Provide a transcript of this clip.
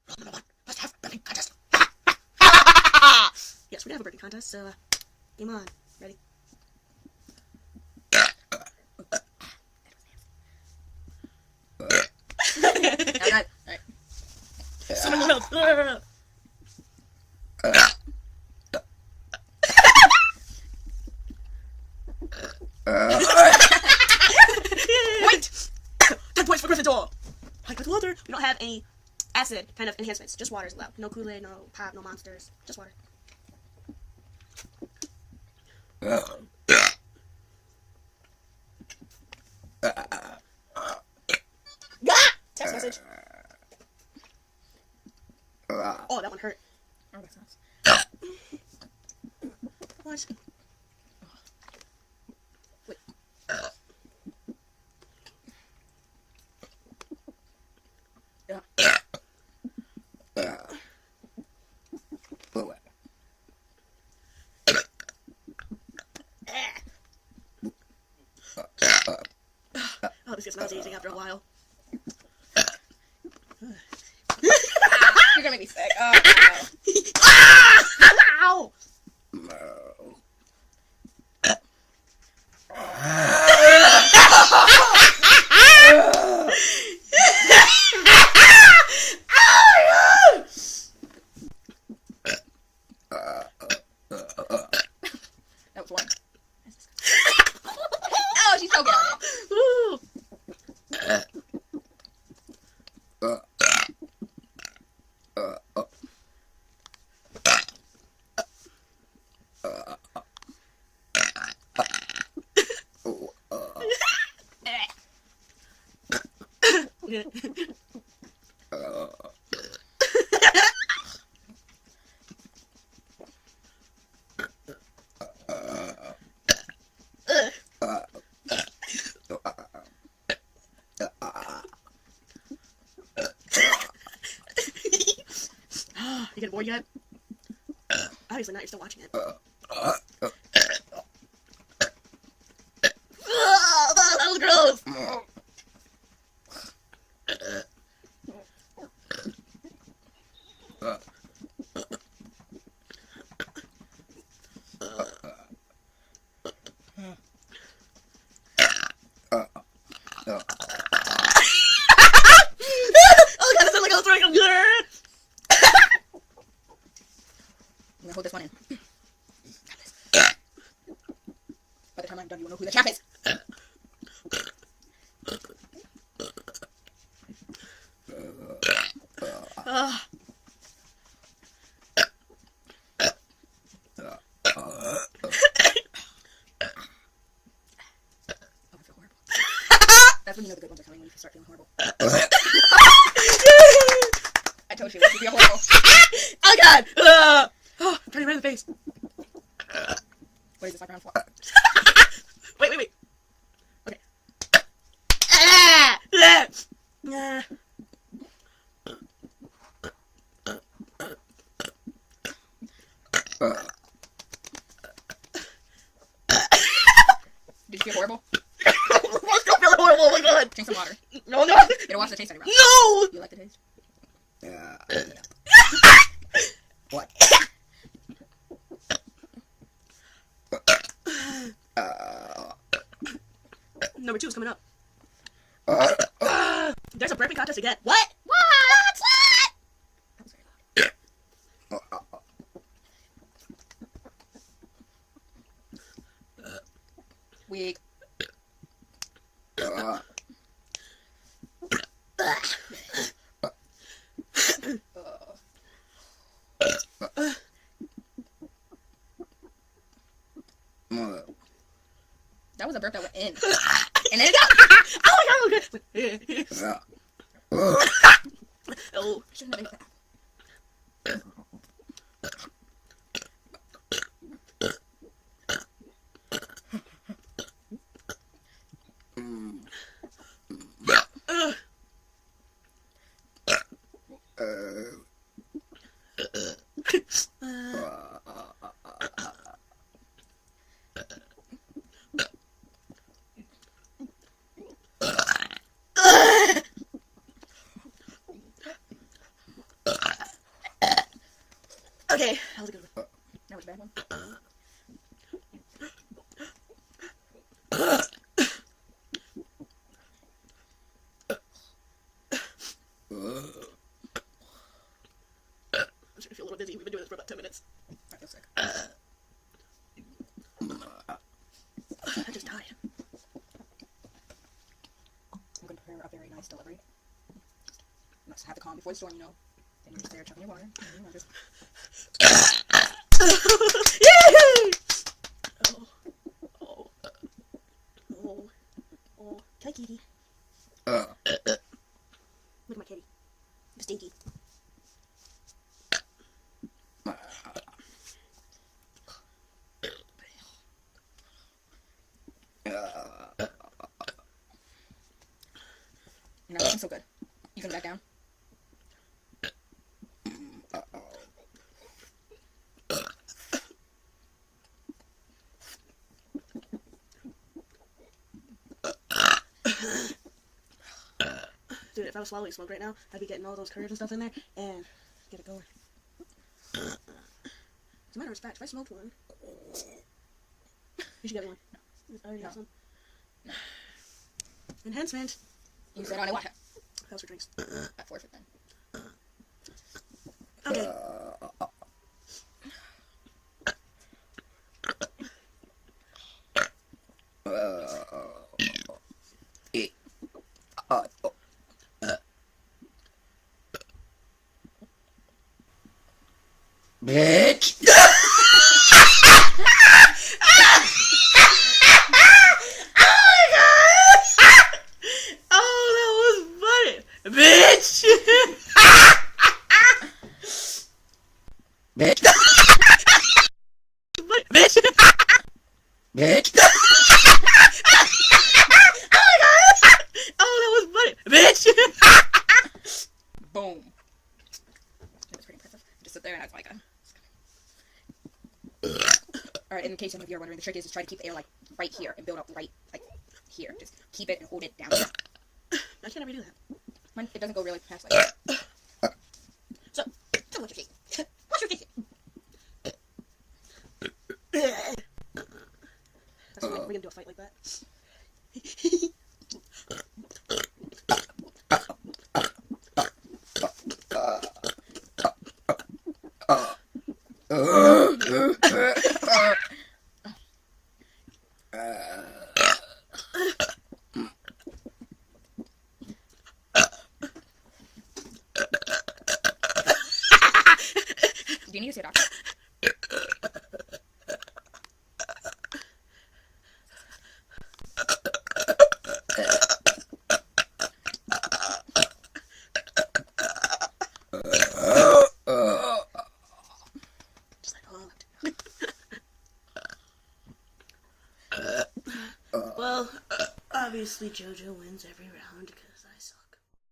Rule number 1, must have burping contest. Yes, we're gonna have a burping contest, so, game on. Ready? Alright. Someone will help. Wait! 10 points for Gryffindor! Like with water, we don't have any acid kind of enhancements. Just water is allowed. No Kool-Aid, no pop, no monsters. Just water. Text message. Oh, that one hurt. Oh, that's nice. What? Wait. Oh, this gets nauseating after a while. You're gonna make me sick. Oh, Ow! that was one. Oh, she's so good on it. Ooh. You getting bored yet? Obviously not, you're still watching it. That was gross! Oh god, it sounds like I was throwing a blur! I'm gonna hold this one in. By the time I'm done, you will know who the champ is. That's when you know the good ones are coming, when you start feeling horrible. I told you, it would be horrible. Oh god! Oh, I'm turning red in the face. What is this, like round 4? Wait. Okay. Ah! Ah! Did you feel horrible? I'm still feeling horrible, oh my god! Drink some water. No! It'll wash the taste out of your mouth. No! You like the taste? What? Number 2 is coming up. There's a burping contest again. What? What? That was very loud. Weak. That was a burp that went in. And then it got... Oh my god! Oh. I shouldn't have made that. Okay, that was a good one. That was a bad one. I'm starting to feel a little dizzy. We've been doing this for about 10 minutes. I feel sick. I just died. I'm going to prepare a very nice delivery. You must have the calm before the storm, you know. And you're just there chugging your water. And you know, just... Yay! Oh. Hi, kitty. Look at my kitty. The stinky. You're not looking so good. You can back down. Dude, if I was swallowing smoke right now, I'd be getting all those curves and stuff in there and get it going. As a matter of fact, if I smoked one, you should get one. I already have some. Enhancement. You said on it, what? That was for drinks. I forfeit then. Okay. Bitch! Oh, that was funny. Bitch! Bitch! Bitch! Bitch! Oh, that was funny. Bitch! Boom. That was pretty impressive. Just sit there and I was like, Alright, in case some of you are wondering, the trick is try to keep the air, like, right here and build up right, like, here. Just keep it and hold it down here. I can't ever do that. When it doesn't go really past, like, So, tell me what you're thinking. What's your thinking? That's what we can do a fight like that. do you need to see a doctor? Just like, well, obviously Jojo wins every round because I suck.